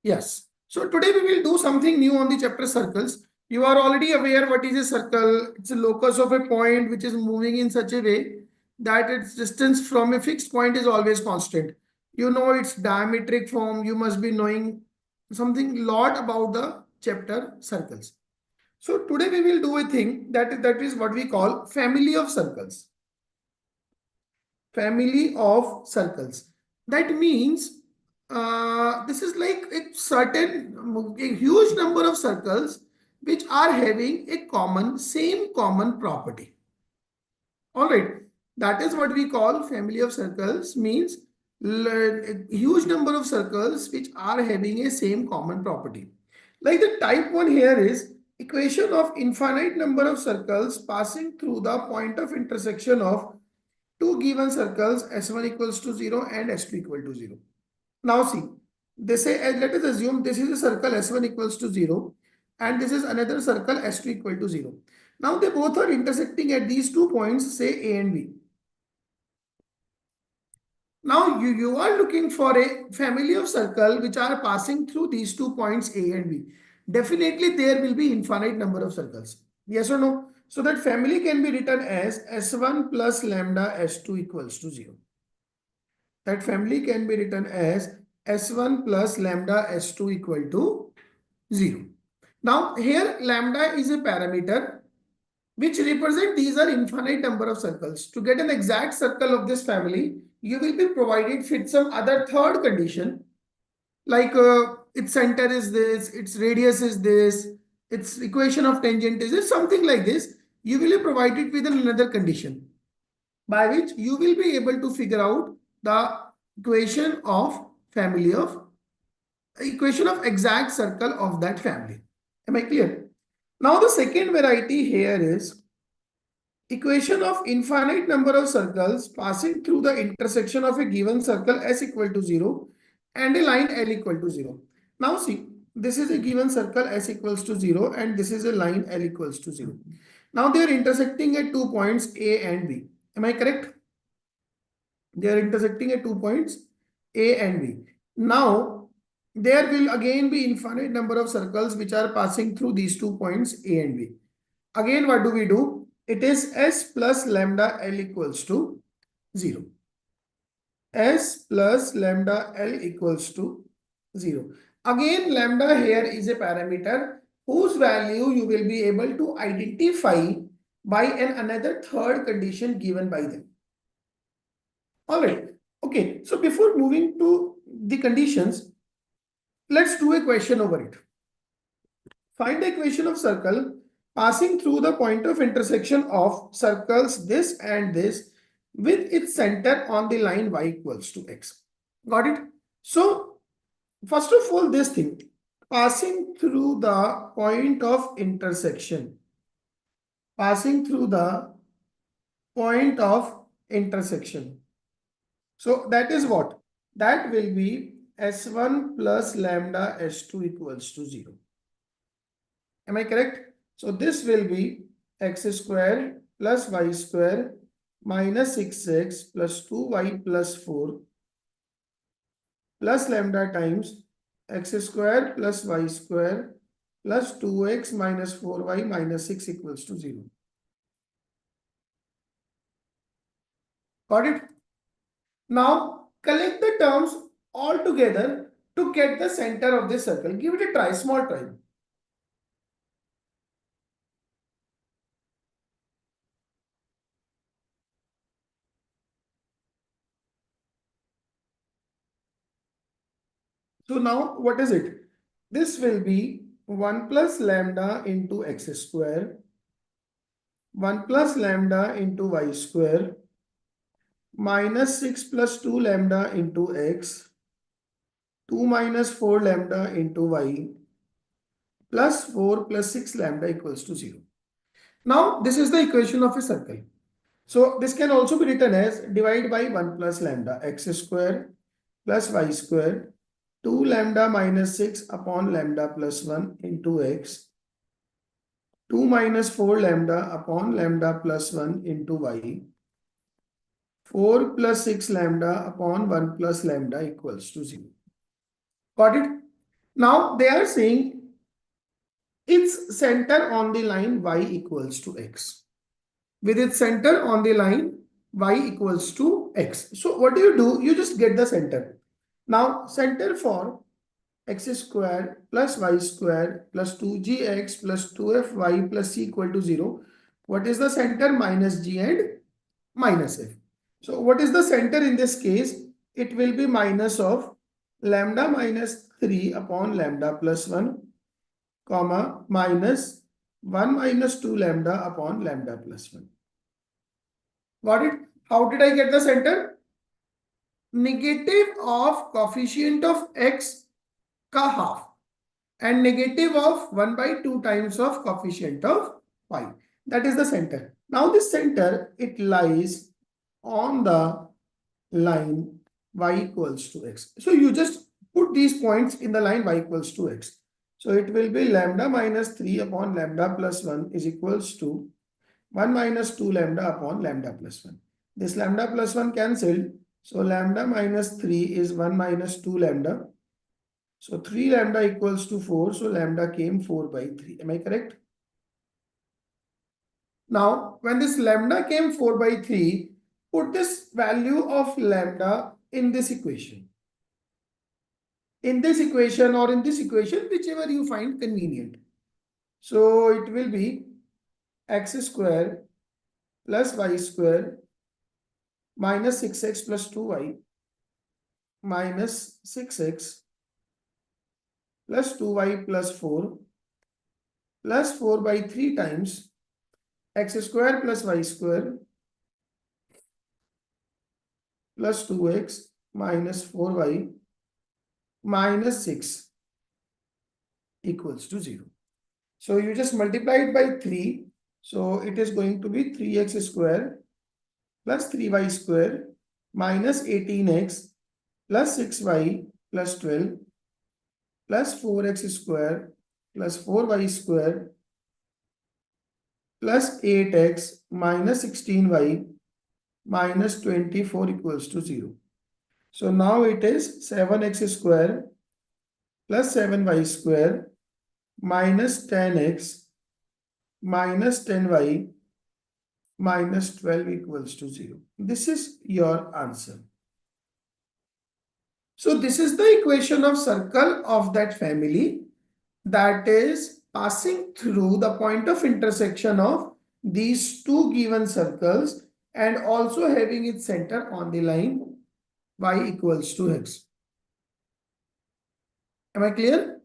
Yes. So today we will do something new on the chapter circles. You are already aware what is a circle. It's a locus of a point which is moving in such a way that its distance from a fixed point is always constant. You know its diametric form. You must be knowing something lot about the chapter circles. So today we will do a thing that is what we call family of circles. Family of circles. That means this is like a huge number of circles which are having a same common property. All right, that is what we call family of circles. Means a huge number of circles which are having a same common property. Like the type 1 here is equation of infinite number of circles passing through the point of intersection of two given circles S1 equals to 0 and S2 equal to 0. Now see, they say, let us assume this is a circle S1 equals to 0 and this is another circle S2 equal to 0. Now they both are intersecting at these 2 points, say A and B. Now you are looking for a family of circle which are passing through these 2 points A and B. Definitely there will be infinite number of circles. Yes or no? So that family can be written as S1 plus lambda S2 equals to 0. That family can be written as S1 plus lambda S2 equal to 0. Now here lambda is a parameter which represent these are infinite number of circles. To get an exact circle of this family, you will be provided with some other third condition like its center is this, its radius is this, its equation of tangent is this, something like this. You will be provided with another condition by which you will be able to figure out the equation of family of equation of exact circle of that family. Am I clear? Now the second variety here is equation of infinite number of circles passing through the intersection of a given circle S equal to 0 and a line L equal to 0. Now see, this is a given circle S equals to 0 and this is a line L equals to 0. Now they are intersecting at 2 points A and B. Am I correct? They are intersecting at 2 points A and B. Now there will again be infinite number of circles which are passing through these 2 points A and B. Again, what do we do? It is S plus lambda L equals to 0. S plus lambda L equals to 0. Again, lambda here is a parameter whose value you will be able to identify by another third condition given by them. All right. Okay. So before moving to the conditions, let's do a question over it. Find the equation of circle passing through the point of intersection of circles this and this with its center on the line y equals to x. Got it? So first of all, this thing passing through the point of intersection, passing through the point of intersection. So that is what? That will be S1 plus lambda S2 equals to 0. Am I correct? So this will be x square plus y square minus 6x plus 2y plus 4 plus lambda times x square plus y square plus 2x minus 4y minus 6 equals to 0. Got it? Now collect the terms all together to get the center of this circle. Give it a try, small try. So now what is it? This will be 1 plus lambda into x square, 1 plus lambda into y square, minus 6 plus 2 lambda into x, 2 minus 4 lambda into y, plus 4 plus 6 lambda equals to 0. Now this is the equation of a circle. So this can also be written as divide by 1 plus lambda x square plus y square 2 lambda minus 6 upon lambda plus 1 into x 2 minus 4 lambda upon lambda plus 1 into y 4 plus 6 lambda upon 1 plus lambda equals to 0. Got it? Now they are saying its center on the line y equals to x. With its center on the line y equals to x. So what do? You just get the center. Now center for x square plus y square plus 2gx plus 2fy plus c equal to 0. What is the center? Minus g and minus f. So what is the center in this case? It will be minus of lambda minus 3 upon lambda plus 1, comma, minus 1 minus 2 lambda upon lambda plus 1. Got it? How did I get the center? Negative of coefficient of x ka half and negative of 1 by 2 times of coefficient of y. That is the center. Now this center, it lies on the line y equals to x. So you just put these points in the line y equals to x. So it will be lambda minus 3 upon lambda plus 1 is equals to 1 minus 2 lambda upon lambda plus 1. This lambda plus 1 cancelled. So lambda minus 3 is 1 minus 2 lambda. So 3 lambda equals to 4. So lambda came 4 by 3. Am I correct? Now, when this lambda came 4 by 3, put this value of lambda in this equation. In this equation or in this equation, whichever you find convenient. So it will be x square plus y square minus 6x plus 2y minus 6x plus 2y plus 4 plus 4 by 3 times x square plus y square plus 2x minus 4y minus 6 equals to 0. So you just multiply it by 3. So it is going to be 3x square plus 3y square minus 18x plus 6y plus 12 plus 4x square plus 4y square plus 8x minus 16y minus 24 equals to 0. So now it is 7x square plus 7y square minus 10x minus 10y minus 12 equals to 0. This is your answer. So this is the equation of circle of that family that is passing through the point of intersection of these two given circles and also having its center on the line y equals to x. Am I clear?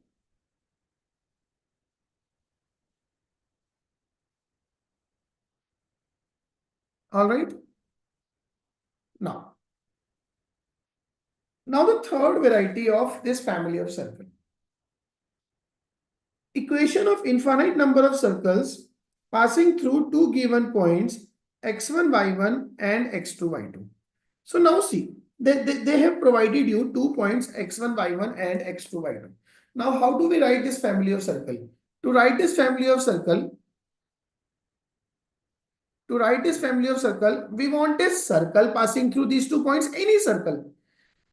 All right. Now the third variety of this family of circle. Equation of infinite number of circles passing through two given points x1, y1 and x2, y2. So now see, they have provided you 2 points x1, y1 and x2, y2. Now how do we write this family of circle? To write this family of circle, we want a circle passing through these 2 points, any circle.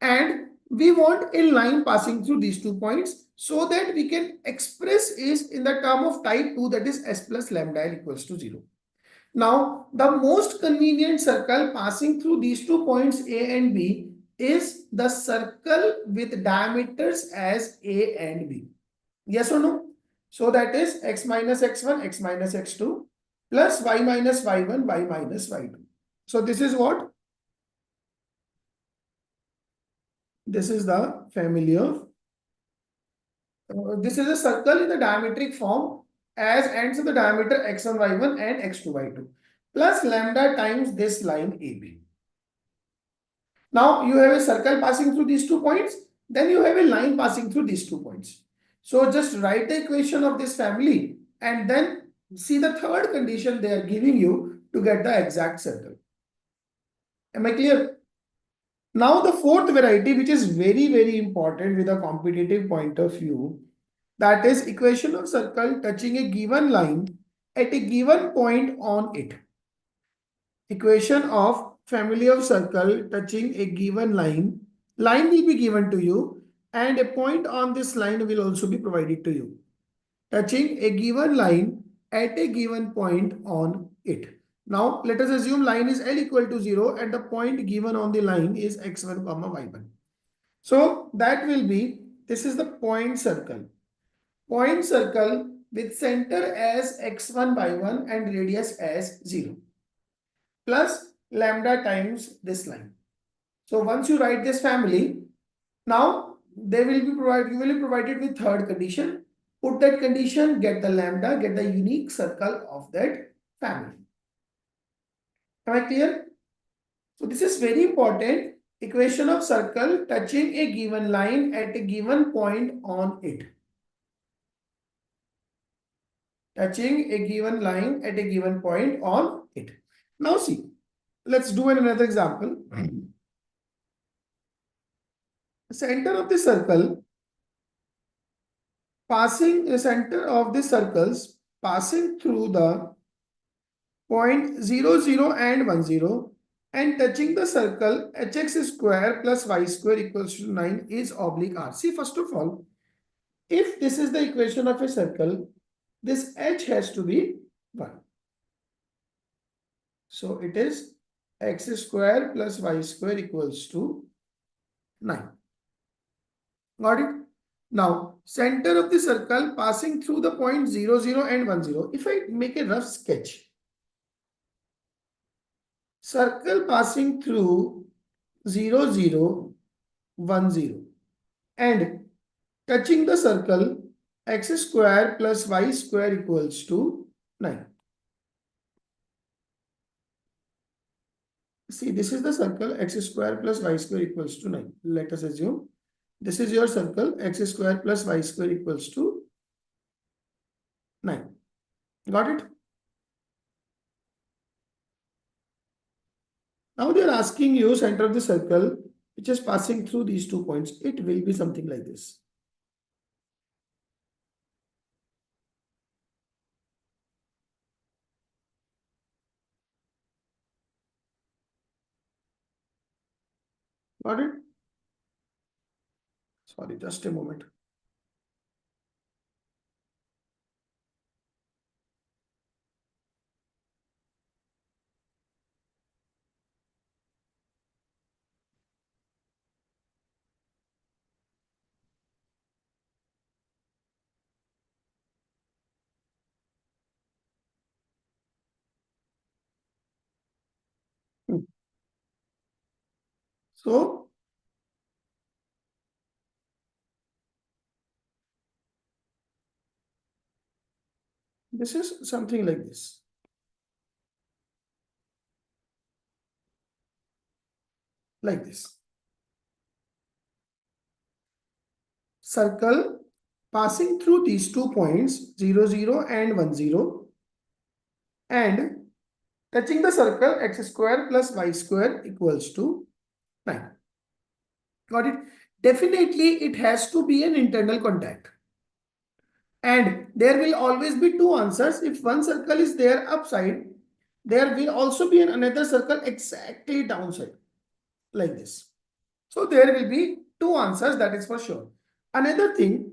And we want a line passing through these 2 points so that we can express is in the term of type 2, that is s plus lambda equals to 0. Now, the most convenient circle passing through these 2 points A and B is the circle with diameters as A and B. Yes or no? So that is x minus x1, x minus x2 plus y minus y1, y minus y2. So this is what? This is the family of, this is a circle in the diametric form as ends of the diameter x1, y1 and x2, y2 plus lambda times this line AB. Now you have a circle passing through these 2 points, then you have a line passing through these 2 points. So just write the equation of this family and then see the third condition they are giving you to get the exact circle. Am I clear? Now the fourth variety, which is very, very important with a competitive point of view, that is equation of circle touching a given line at a given point on it. Equation of family of circle touching a given line. Line will be given to you and a point on this line will also be provided to you, touching a given line at a given point on it. Now, let us assume line is L equal to 0 and the point given on the line is x1 comma y1. So that will be, this is the point circle. Point circle with center as x1, y1 and radius as 0 plus lambda times this line. So once you write this family, now they will be provided, you will be provided with third condition. Put that condition, get the lambda, get the unique circle of that family. Am I clear? So this is very important. Equation of circle touching a given line at a given point on it. Touching a given line at a given point on it. Now see, let's do another example. Center of the circle, passing the center of the circles, passing through the point 0, 0 and 1, 0 and touching the circle hx square plus y square equals to 9 is oblique r. See, first of all, if this is the equation of a circle, this h has to be 1. So it is x square plus y square equals to 9. Got it? Now, center of the circle passing through the point 0, 0 and 1, 0. If I make a rough sketch, circle passing through 0, 0, 1, 0 and touching the circle x square plus y square equals to 9. See, this is the circle x square plus y square equals to 9. Let us assume this is your circle x square plus y square equals to 9. Got it? Now they are asking you center of the circle which is passing through these 2 points. It will be something like this. Got it? Sorry, just a moment. So this is something like this. Like this. Circle passing through these 2 points 0, 0 and 1, 0 and touching the circle x square plus y square equals to 9. Got it? Definitely it has to be an internal contact. And there will always be two answers. If one circle is there upside, there will also be another circle exactly downside. Like this. So there will be two answers, that is for sure. Another thing,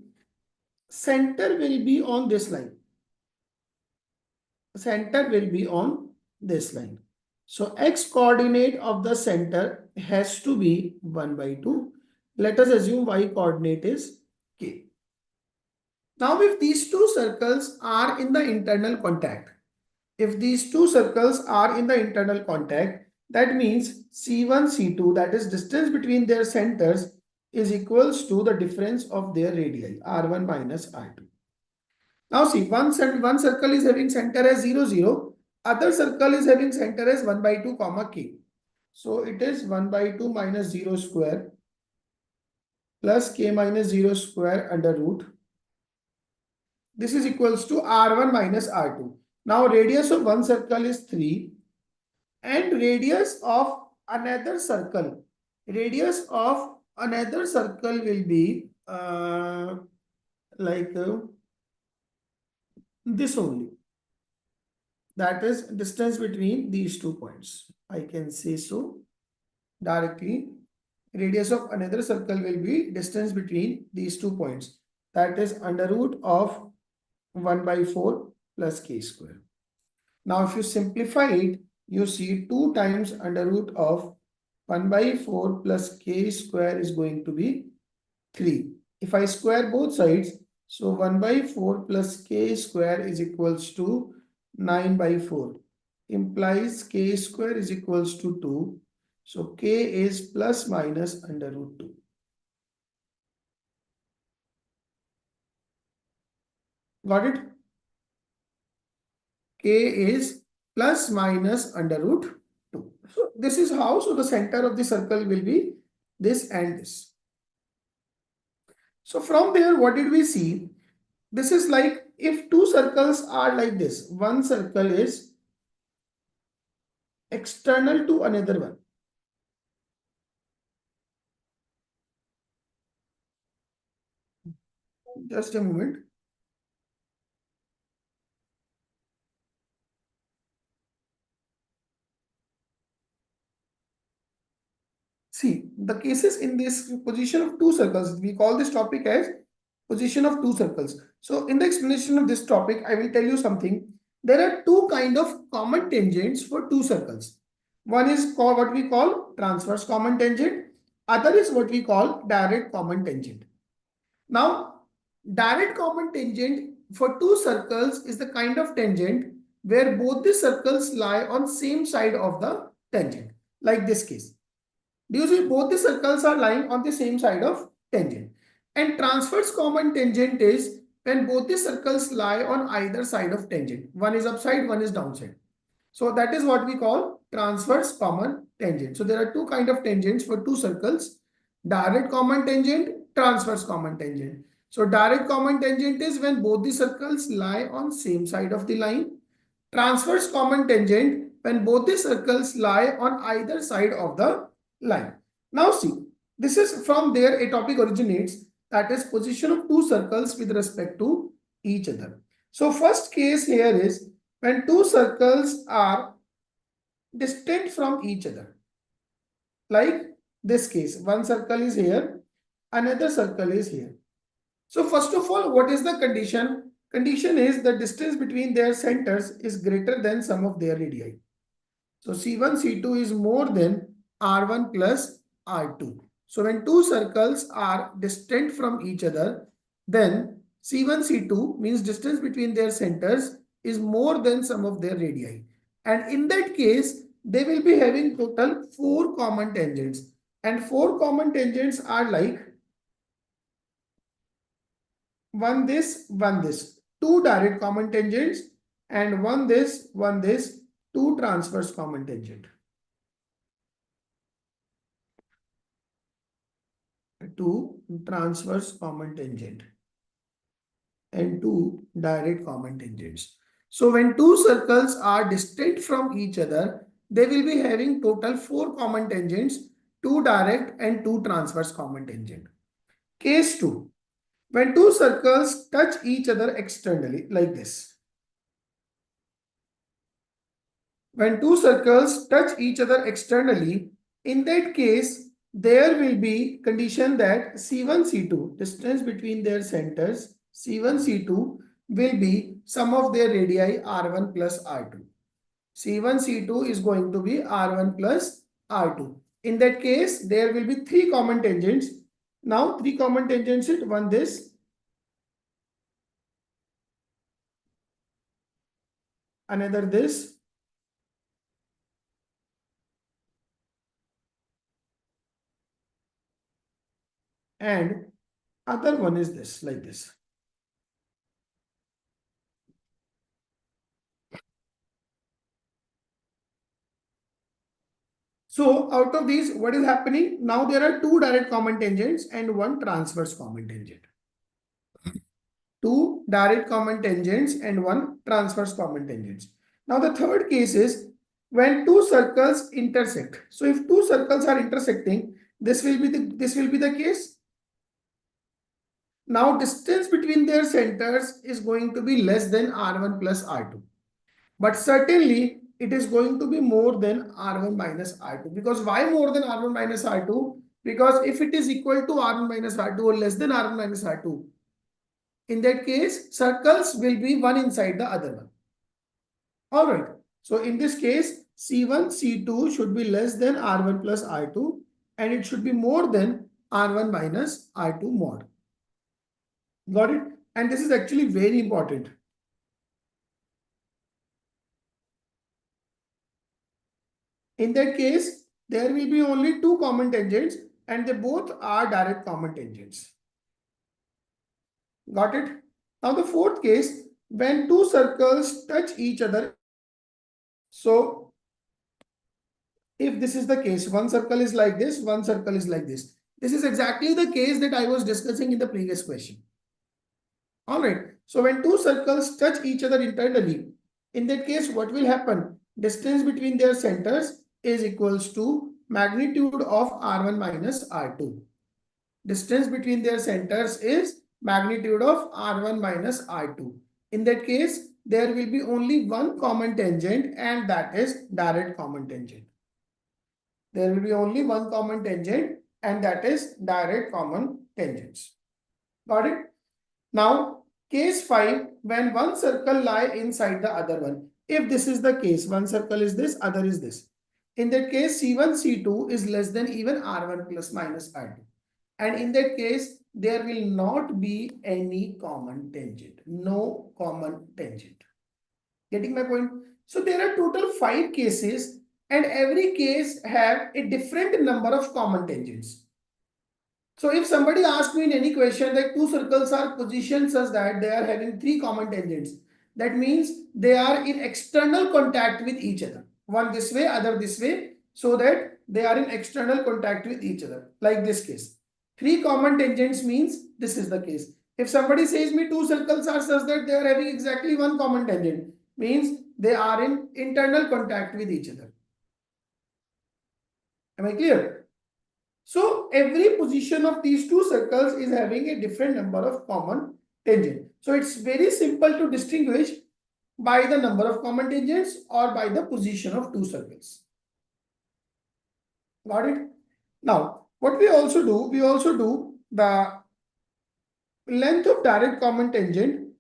center will be on this line. Center will be on this line. So x coordinate of the center has to be 1 by 2. Let us assume y coordinate is k. Now if these two circles are in the internal contact, if these two circles are in the internal contact, that means C1, C2, that is distance between their centers, is equals to the difference of their radii, R1 minus R2. Now see, one circle is having center as 0, 0. Other circle is having center as 1 by 2 comma k. So it is 1 by 2 minus 0 square plus k minus 0 square under root. This is equals to R1 minus R2. Now radius of one circle is 3 and radius of another circle will be this only. That is distance between these 2 points. I can say so directly. radius of another circle will be distance between these 2 points. That is under root of 1 by 4 plus k square. Now, if you simplify it, you see 2 times under root of 1 by 4 plus k square is going to be 3. If I square both sides, so 1 by 4 plus k square is equals to 9 by 4. Implies k square is equals to 2. So k is plus minus under root 2. Got it? K is plus minus under root 2. So this is how, so the center of the circle will be this and this. So from there, what did we see? This is like if two circles are like this, one circle is external to another one. Just a moment. See, the cases in this position of two circles, we call this topic as position of two circles. So in the explanation of this topic, I will tell you something. There are two kind of common tangents for two circles. One is called what we call transverse common tangent. Other is what we call direct common tangent. Now, direct common tangent for two circles is the kind of tangent where both the circles lie on same side of the tangent, like this case. Do you see both the circles are lying on the same side of tangent? And transverse common tangent is when both the circles lie on either side of tangent. One is upside, one is downside. So that is what we call transverse common tangent. So there are two kind of tangents for two circles: direct common tangent, transverse common tangent. So direct common tangent is when both the circles lie on same side of the line. Transverse common tangent when both the circles lie on either side of the line. Now see, this is from there a topic originates, that is position of two circles with respect to each other. So first case here is when two circles are distant from each other. Like this case, one circle is here, another circle is here. So first of all, what is the condition? Condition is the distance between their centers is greater than sum of their radii. So C1, C2 is more than R1 plus R2. So when two circles are distant from each other, then C1, C2 means distance between their centers is more than sum of their radii. And in that case, they will be having total 4 common tangents. And 4 common tangents are like one this, two direct common tangents, and one this, two transverse common tangent. Two transverse common tangent and two direct common tangents. So when two circles are distant from each other, they will be having total 4 common tangents, two direct and two transverse common tangent. Case 2. When two circles touch each other externally like this. When two circles touch each other externally, in that case, there will be condition that C1, C2, distance between their centers, C1, C2 will be sum of their radii R1 plus R2. C1, C2 is going to be R1 plus R2. In that case, there will be 3 common tangents. Now, 3 common tangents is one this, another this, and other one is this, like this. So out of these, what is happening? Now there are 2 direct common tangents and 1 transverse common tangent. 2 direct common tangents and 1 transverse common tangents. Now the third case is when 2 circles intersect. So if 2 circles are intersecting, this will be the case. Now distance between their centers is going to be less than R1 plus R2. But certainly it is going to be more than R1 minus R2. Because why more than R1 minus R2? Because if it is equal to R1 minus R2 or less than R1 minus R2, in that case, circles will be one inside the other one. All right. So in this case, C1, C2 should be less than R1 plus R2 and it should be more than R1 minus R2 mod. Got it? And this is actually very important. In that case, there will be only two common tangents and they both are direct common tangents. Got it? Now the fourth case, when two circles touch each other. So if this is the case, one circle is like this, one circle is like this. This is exactly the case that I was discussing in the previous question. All right. So when two circles touch each other internally, in that case, what will happen? Distance between their centers is equals to magnitude of R1 minus R2. Distance between their centers is magnitude of R1 minus R2. In that case, there will be only one common tangent and that is direct common tangent. There will be only one common tangent and that is direct common tangents. Got it? Now, case 5, when one circle lie inside the other one. If this is the case, one circle is this, other is this. In that case, C1, C2 is less than even R1 plus minus R2. And in that case, there will not be any common tangent. No common tangent. Getting my point? So there are total 5 cases and every case have a different number of common tangents. So if somebody asks me in any question that two circles are positioned such that they are having 3 common tangents, that means they are in external contact with each other. One this way, other this way, so that they are in external contact with each other. Like this case. 3 common tangents means this is the case. If somebody says me two circles are such that they are having exactly one common tangent, means they are in internal contact with each other. Am I clear? So every position of these two circles is having a different number of common tangents. So it's very simple to distinguish by the number of common tangents or by the position of two circles. Got it? Now, what we also do the length of direct common tangent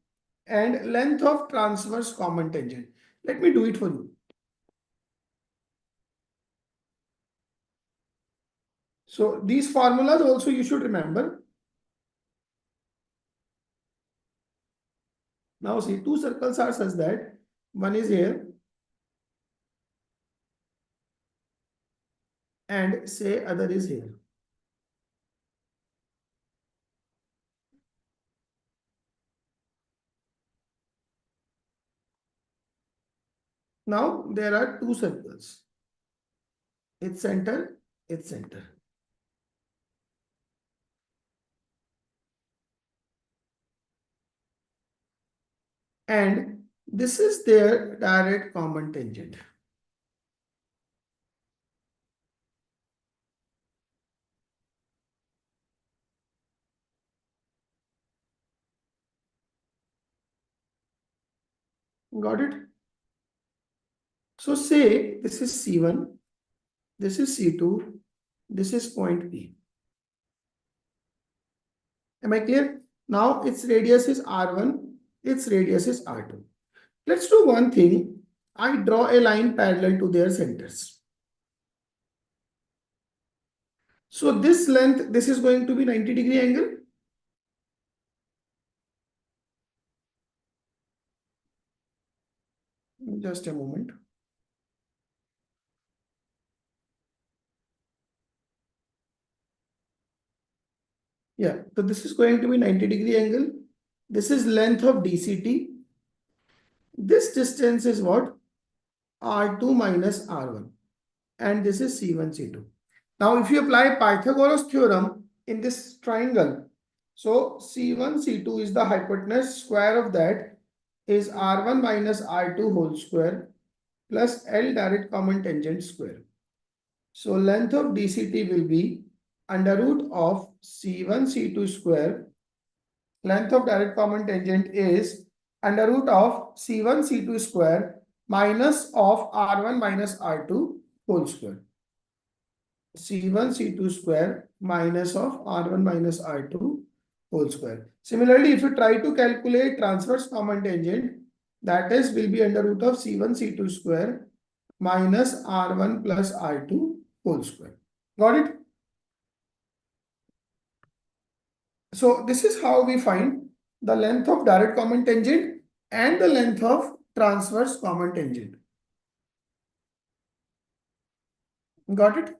and length of transverse common tangent. Let me do it for you. So these formulas also you should remember. Now see, two circles are such that one is here and say other is here. Now there are two circles. Its center, its center. And this is their direct common tangent. Got it? So say this is C1, this is C2, this is point P. Am I clear? Now its radius is R1, its radius is R2. Let's do one thing. I draw a line parallel to their centers. So this length, this is going to be 90-degree angle. Just a moment. Yeah, so this is going to be 90-degree angle. This is length of DCT. This distance is what? R2 minus R1. And this is C1, C2. Now, if you apply Pythagoras theorem in this triangle, so C1, C2 is the hypotenuse, square of that is R1 minus R2 whole square plus L direct common tangent square. So length of DCT will be under root of C1, C2 square. Length of direct common tangent is under root of C1, C2 square minus of R1 minus R2 whole square. C1 C2 square minus of R1 minus R2 whole square. Similarly, if you try to calculate transverse common tangent, that is will be under root of C1 C2 square minus R1 plus R2 whole square. Got it? So this is how we find the length of direct common tangent and the length of transverse common tangent. Got it?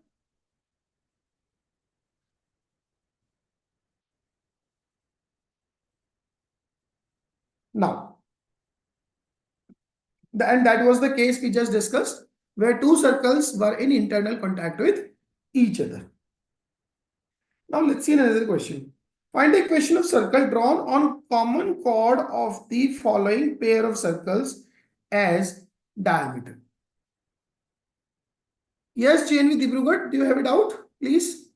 Now, and that was the case we just discussed, where two circles were in internal contact with each other. Now let's see another question. Find the equation of circle drawn on common chord of the following pair of circles as diameter. Yes, JNV Dibrugarh, do you have it out, please?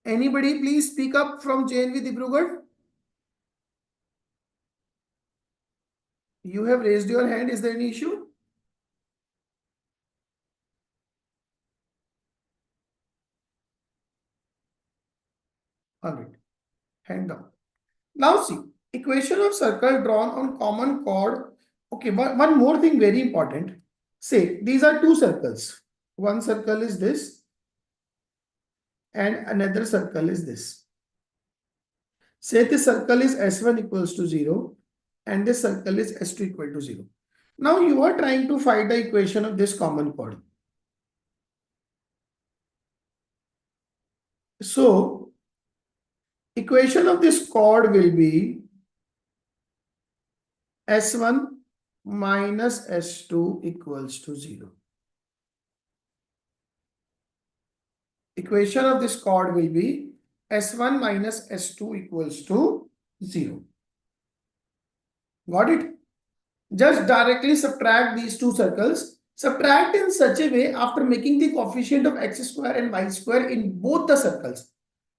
Anybody please speak up from JNV Dibrugarh? You have raised your hand. Is there any issue? All right, hand down. Now see, equation of circle drawn on common chord. Okay, one more thing very important. Say these are two circles. One circle is this and another circle is this. Say this circle is S1 equals to 0 and this circle is S2 equal to 0. Now you are trying to find the equation of this common chord. So equation of this chord will be S1 minus S2 equals to 0. Equation of this chord will be S1 minus S2 equals to 0. Got it? Just directly subtract these two circles. Subtract in such a way after making the coefficient of x square and y square in both the circles.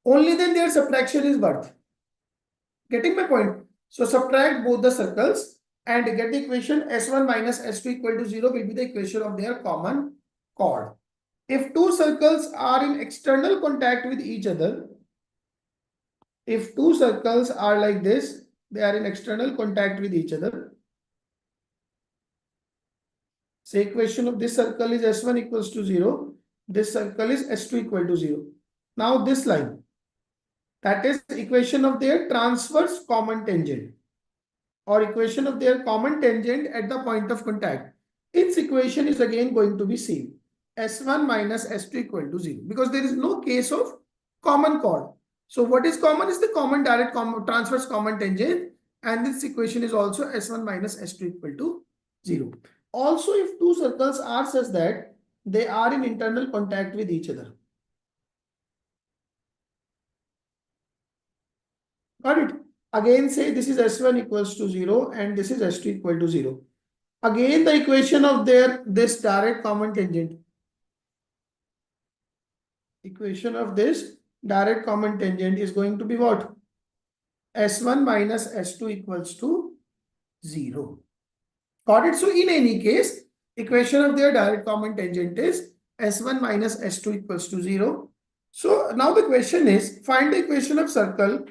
Only then their subtraction is worth. Getting my point? So subtract both the circles and get the equation S1 minus S2 equal to 0 will be the equation of their common chord. If two circles are in external contact with each other, if two circles are like this, they are in external contact with each other. Say equation of this circle is S1 equals to 0. This circle is S2 equal to 0. Now this line, that is equation of their transverse common tangent or equation of their common tangent at the point of contact. Its equation is again going to be same. S1 minus S2 equal to 0 because there is no case of common chord. So what is common is the common direct transverse common tangent and this equation is also S1 minus S2 equal to 0. Also, if two circles are such that they are in internal contact with each other. Got it? Again, say this is S1 equals to 0 and this is S2 equal to 0. Again, the equation of this direct common tangent. Equation of this direct common tangent is going to be what? S1 minus S2 equals to 0. Got it? So in any case, equation of their direct common tangent is S1 minus S2 equals to 0. So now the question is, find the equation of circle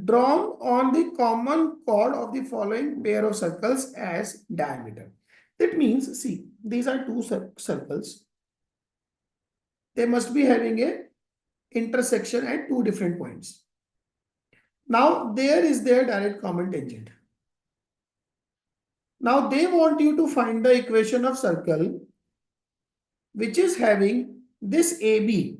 drawn on the common chord of the following pair of circles as diameter. That means, see, these are two circles. They must be having a intersection at two different points. Now, there is their direct common tangent. Now, they want you to find the equation of circle which is having this AB,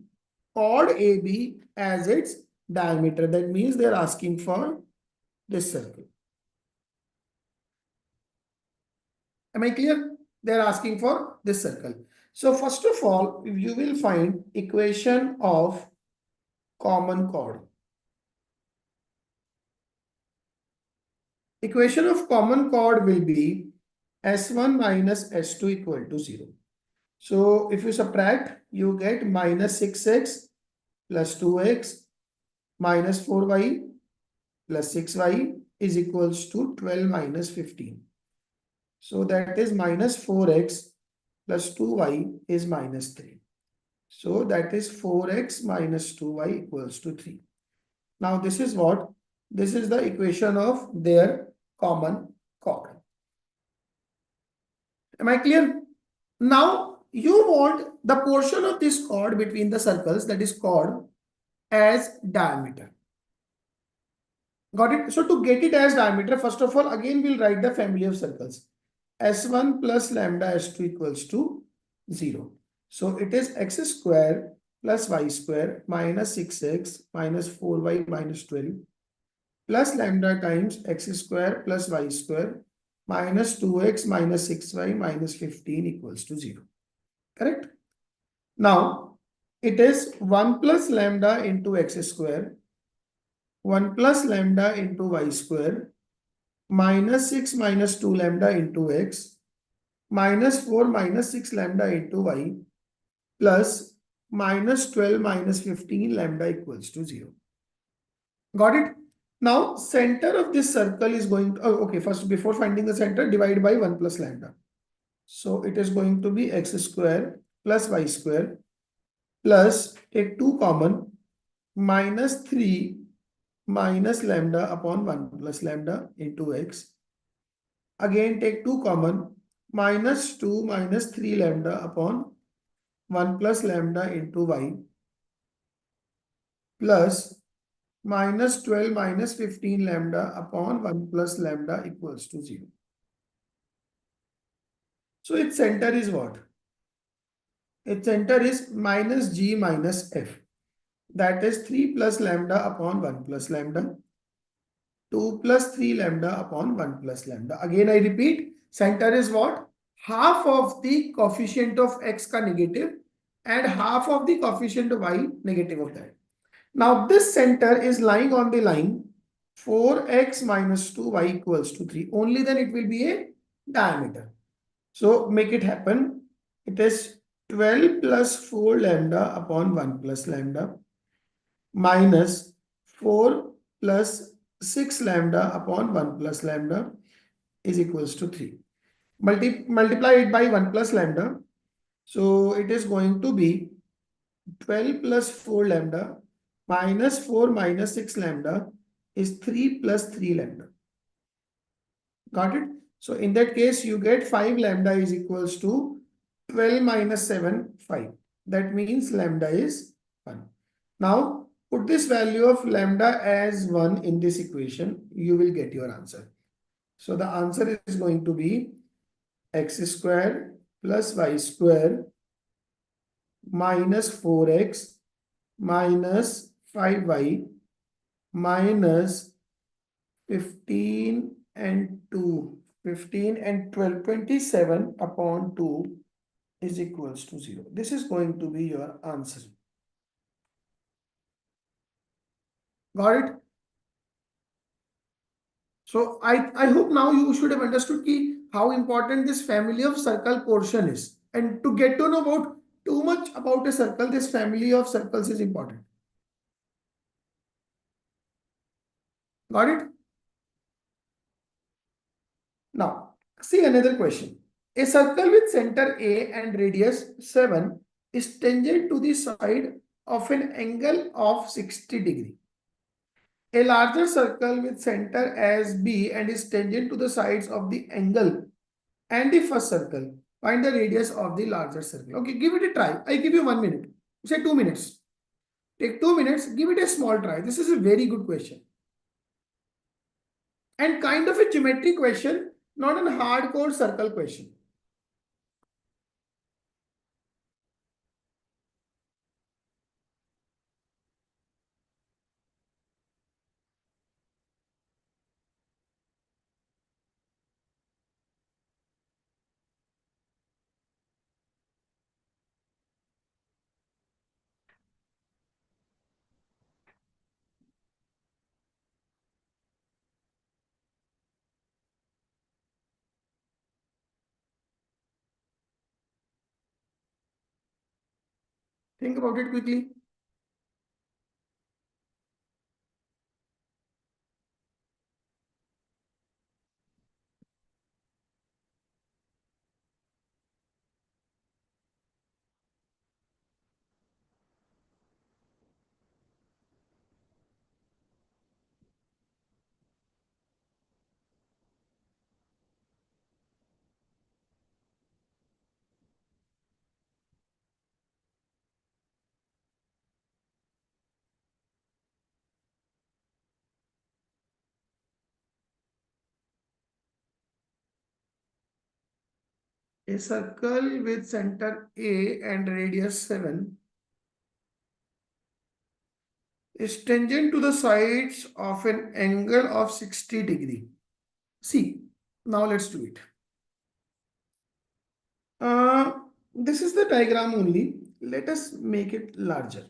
chord AB as its diameter. That means they are asking for this circle. Am I clear? They are asking for this circle. So first of all, you will find equation of common chord. Equation of common chord will be S1 minus S2 equal to 0. So if you subtract, you get minus 6x plus 2x minus 4y plus 6y is equals to 12 minus 15. So that is minus 4x plus 2y is minus 3. So that is 4x minus 2y equals to 3. Now this is what? This is the equation of their common chord. Am I clear? Now you want the portion of this chord between the circles, that is chord, as diameter. Got it? So to get it as diameter, first of all, again we'll write the family of circles. S1 plus lambda S2 equals to 0. So it is x square plus y square minus 6x minus 4y minus 12 plus lambda times x square plus y square minus 2x minus 6y minus 15 equals to 0. Correct? Now, it is 1 plus lambda into x square, 1 plus lambda into y square, minus 6 minus 2 lambda into x, minus 4 minus 6 lambda into y, plus minus 12 minus 15 lambda equals to 0. Got it? Now, center of this circle is going to, okay, first before finding the center, divide by 1 plus lambda. So it is going to be x square plus y square plus take 2 common minus 3 minus lambda upon 1 plus lambda into x. Again take 2 common minus 2 minus 3 lambda upon 1 plus lambda into y plus minus 12 minus 15 lambda upon 1 plus lambda equals to 0. So its center is what? Its center is minus g minus f. That is 3 plus lambda upon 1 plus lambda, 2 plus 3 lambda upon 1 plus lambda. Again, I repeat, center is what? Half of the coefficient of x ka negative and half of the coefficient of y negative of that. Now, this center is lying on the line 4x minus 2y equals to 3. Only then it will be a diameter. So, make it happen. It is 12 plus 4 lambda upon 1 plus lambda minus 4 plus 6 lambda upon 1 plus lambda is equals to 3. Multiply it by 1 plus lambda. So it is going to be 12 plus 4 lambda minus 4 minus 6 lambda is 3 plus 3 lambda. Got it? So in that case, you get 5 lambda is equals to 12 minus 7, 5. That means lambda is 1. Now, put this value of lambda as 1 in this equation, you will get your answer. So the answer is going to be x square plus y square minus 4x minus 5y minus 15 and 2, 15 and 12, 27 upon 2 is equals to 0. This is going to be your answer. Got it? So I hope now you should have understood how important this family of circle portion is. And to get to know about too much about a circle, this family of circles is important. Got it? Now, see another question. A circle with center A and radius 7 is tangent to the side of an angle of 60 degree. A larger circle with center as B and is tangent to the sides of the angle and the first circle. Find the radius of the larger circle. Okay, give it a try. I give you 1 minute. Say 2 minutes. Take 2 minutes. Give it a small try. This is a very good question. And kind of a geometry question, not a hardcore circle question. Think about it quickly. A circle with center A and radius 7 is tangent to the sides of an angle of 60 degree. See, now let's do it. Uh, this is the diagram only. Let us make it larger.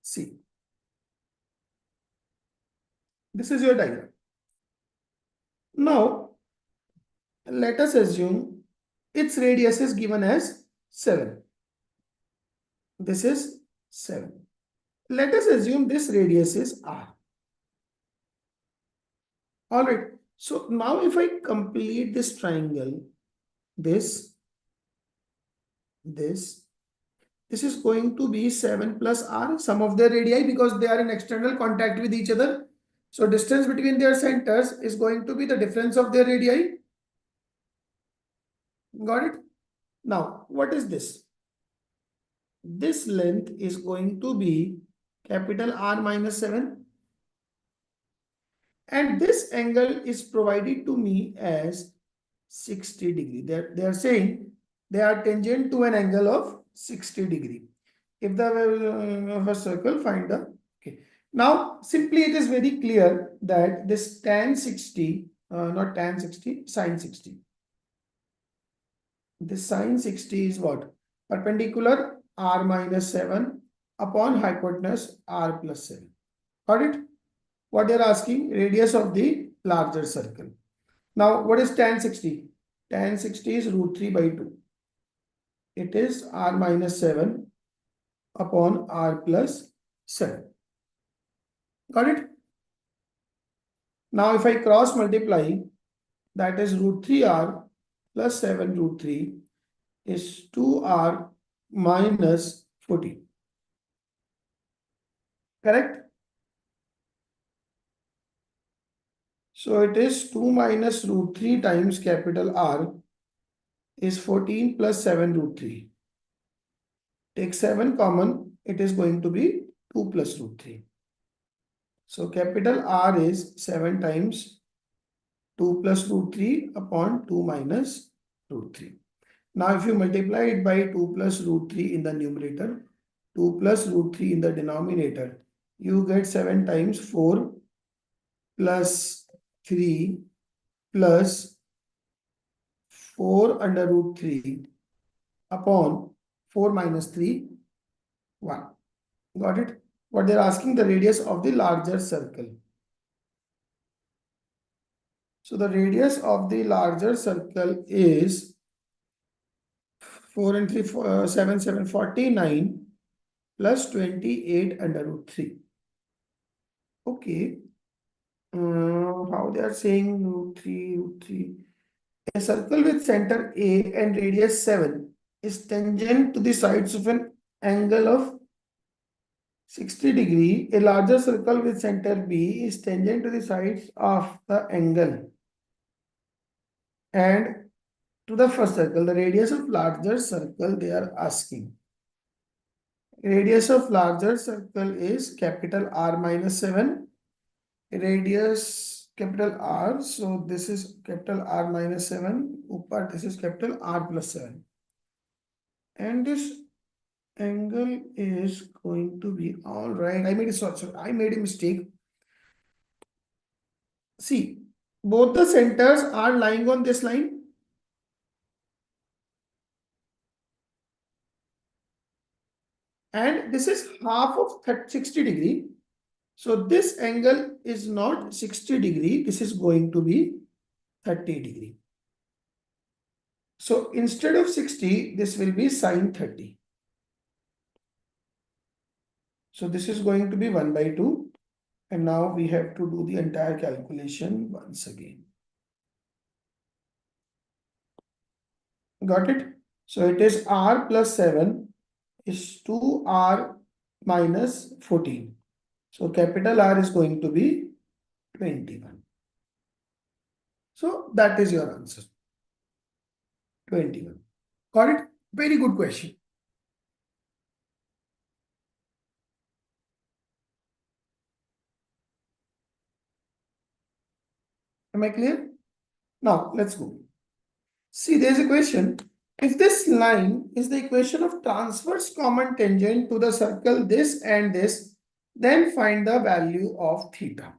See, this is your diagram. Now, let us assume its radius is given as 7. This is 7. Let us assume this radius is r. All right. So now if I complete this triangle, this is going to be 7 plus r, sum of their radii, because they are in external contact with each other. So distance between their centers is going to be the difference of their radii. Got it? Now, what is this? This length is going to be capital R minus 7. And this angle is provided to me as 60 degree. They are saying they are tangent to an angle of 60 degree. If the of a circle, find the, okay. Now, simply it is very clear that this tan 60, not tan 60, sine 60. This sine 60 is what? Perpendicular r minus 7 upon hypotenuse r plus 7. Got it? What they are asking? Radius of the larger circle. Now, what is tan 60? Tan 60 is root 3 by 2. It is r minus 7 upon r plus 7. Got it? Now, if I cross multiply, that is root 3r plus 7 root 3 is 2r minus 40. Correct? So it is 2 minus root 3 times capital R is 14 plus 7 root 3. Take 7 common, it is going to be 2 plus root 3. So capital R is 7 times 2 plus root 3 upon 2 minus root 3. Now if you multiply it by 2 plus root 3 in the numerator, 2 plus root 3 in the denominator, you get 7 times 4 plus 3 plus 4 under root 3 upon 4 minus 3, 1. Got it? What they're asking, the radius of the larger circle. So the radius of the larger circle is 4 and 3, 7, 7, 49 plus 28 under root 3. Okay. How they are saying root 3, root 3. A circle with center A and radius 7 is tangent to the sides of an angle of 60 degree. A larger circle with center B is tangent to the sides of the angle. And to the first circle, the radius of larger circle they are asking. Radius of larger circle is capital R minus 7. Radius capital R. So this is capital R minus 7. Upar, this is capital R plus 7. And this angle is going to be, all right. I made a mistake. See, both the centers are lying on this line. And this is half of 60 degree. So this angle is not 60 degree. This is going to be 30 degree. So instead of 60, this will be sine 30. So this is going to be 1 by 2. And now we have to do the entire calculation once again. Got it? So it is r plus 7 is 2r minus 14. So capital R is going to be 21. So that is your answer. 21. Got it? Very good question. Am I clear? Now, let's go. See, there's a question. If this line is the equation of transverse common tangent to the circle this and this, then find the value of theta.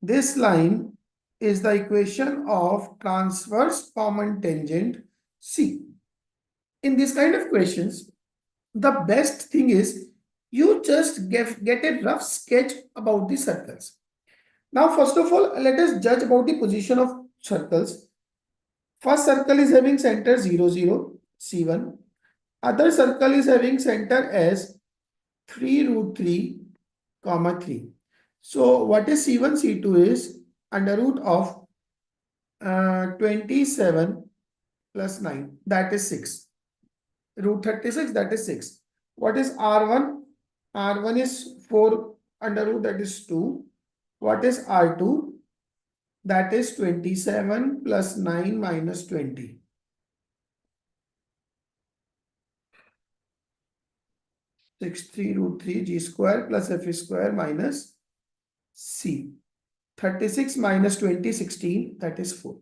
This line is the equation of transverse common tangent C. In this kind of questions, the best thing is you just get a rough sketch about the circles. Now, first of all, let us judge about the position of circles. First circle is having center 0, 0, C1. Other circle is having center as 3 root 3, comma 3. So what is C1, C2 is under root of 27 plus 9, that is 6. Root 36, that is 6. What is R1? R1 is 4 under root, that is 2. What is R2? That is 27 plus 9 minus 20. 63 root 3 g square plus f square minus c. 36 minus 20, 16, that is 4.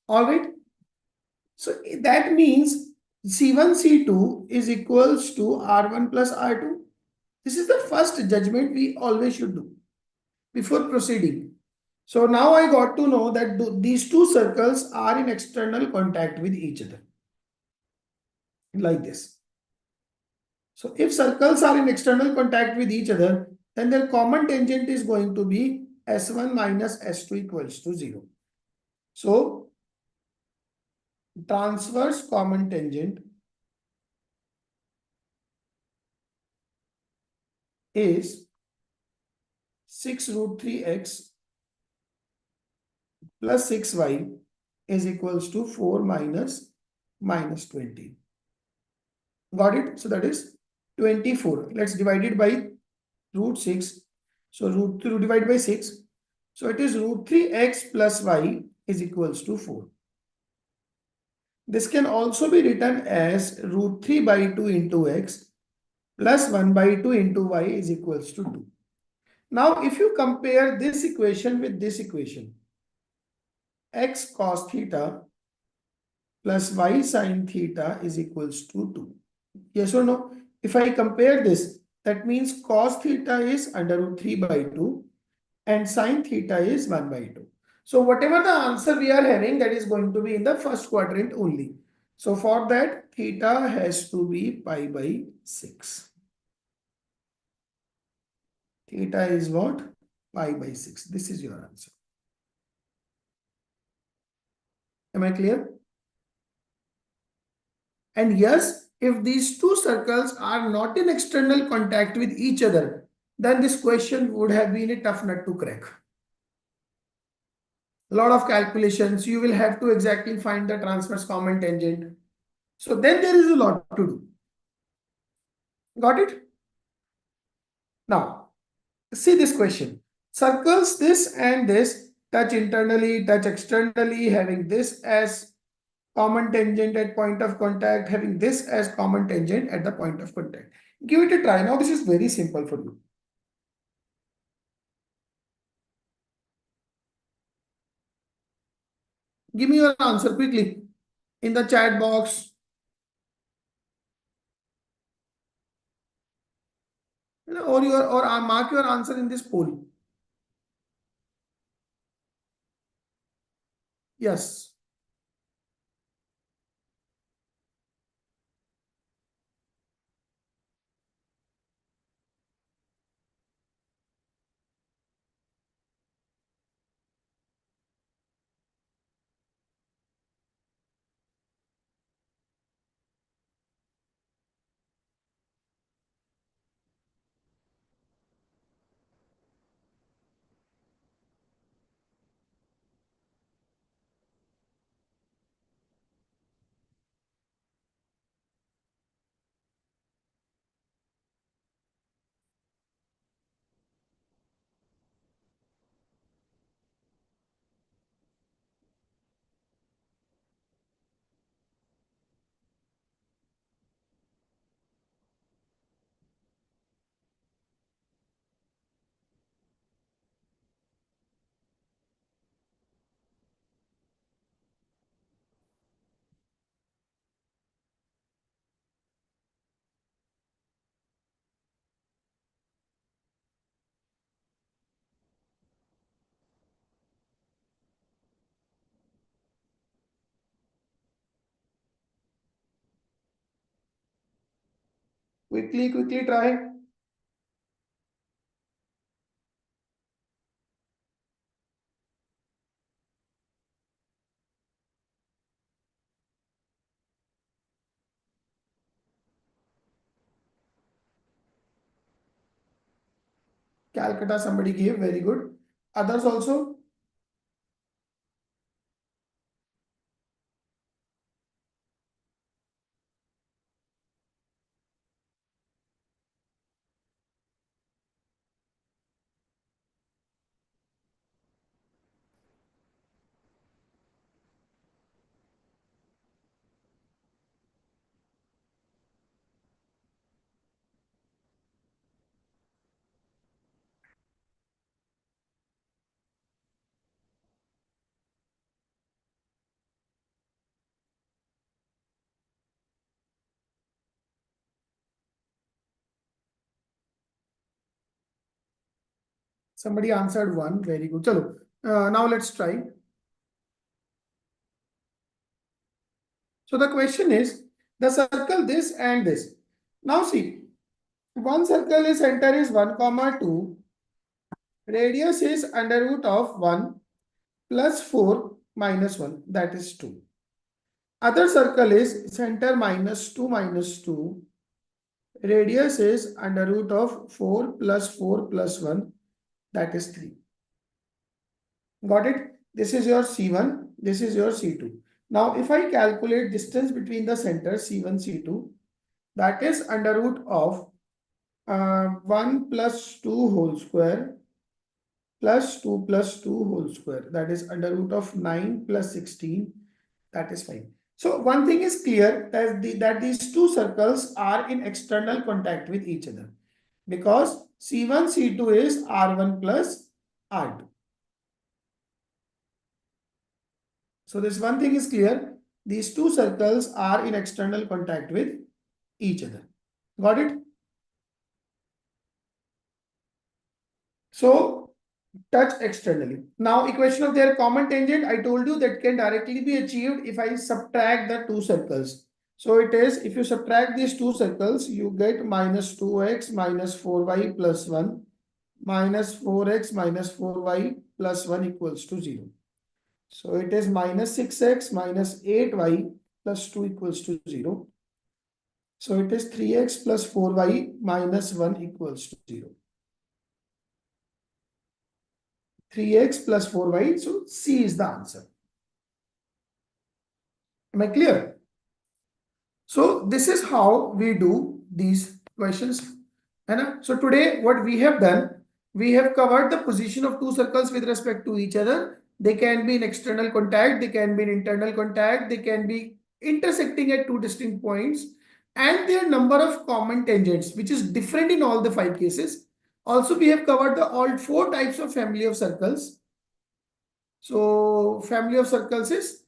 All right. So that means C1, C2 is equals to R1 plus R2. This is the first judgment we always should do before proceeding. So now I got to know that these two circles are in external contact with each other. Like this. So if circles are in external contact with each other, then their common tangent is going to be S1 minus S2 equals to 0. So transverse common tangent is 6 root 3x plus 6y is equals to 4 minus 20. Got it? So that is 24. Let's divide it by root 6. So root 2 divided by 6. So it is root 3x plus y is equals to 4. This can also be written as root 3 by 2 into x plus 1 by 2 into y is equals to 2. Now, if you compare this equation with this equation, x cos theta plus y sin theta is equals to 2. Yes or no? If I compare this, that means cos theta is under root 3 by 2 and sin theta is 1 by 2. So whatever the answer we are having, that is going to be in the first quadrant only. So for that, theta has to be pi by 6. Theta is what? Pi by 6. This is your answer. Am I clear? And yes, if these two circles are not in external contact with each other, then this question would have been a tough nut to crack. A lot of calculations, you will have to exactly find the transverse common tangent. So then there is a lot to do. Got it? Now, see this question. Circles this and this touch internally, touch externally, having this as common tangent at point of contact, having this as common tangent at the point of contact. Give it a try. Now, this is very simple for you. Give me your answer quickly in the chat box. Or mark your answer in this poll. Yes. Quickly try. Calcutta, somebody gave, very good. Others also. Somebody answered one, very good. Chalo. Now let's try. So the question is the circle this and this. Now see, one circle is center is 1 comma 2, radius is under root of 1 plus 4 minus 1, that is 2. Other circle is center minus 2, radius is under root of 4 plus 1, that is 3. Got it? This is your C1, this is your C2. Now if I calculate distance between the centers C1, C2, that is under root of 1 plus 2 whole square plus 2 plus 2 whole square, that is under root of 9 plus 16, that is 5. So one thing is clear that these two circles are in external contact with each other because C1, C2 is R1 plus R2. So this one thing is clear. These two circles are in external contact with each other. Got it? So touch externally. Now equation of their common tangent, I told you that can directly be achieved if I subtract the two circles. So it is, if you subtract these two circles, you get minus 2x minus 4y plus 1 minus 4x minus 4y plus 1 equals to 0. So it is minus 6x minus 8y plus 2 equals to 0. So it is 3x plus 4y minus 1 equals to 0. 3x plus 4y. So C is the answer. Am I clear? So this is how we do these questions. So today what we have done, we have covered the position of two circles with respect to each other. They can be in external contact, they can be in internal contact, they can be intersecting at two distinct points, and their number of common tangents, which is different in all the 5 cases. Also, we have covered the all 4 types of family of circles. So family of circles is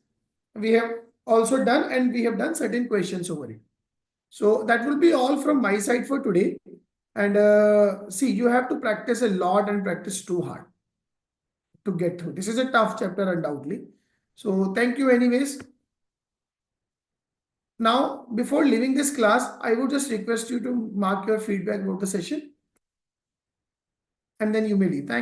we have also done, and we have done certain questions over it. So that will be all from my side for today. And see, you have to practice a lot and practice too hard to get through. This is a tough chapter undoubtedly. So thank you anyways. Now, before leaving this class, I would just request you to mark your feedback about the session and then you may leave. Thank you.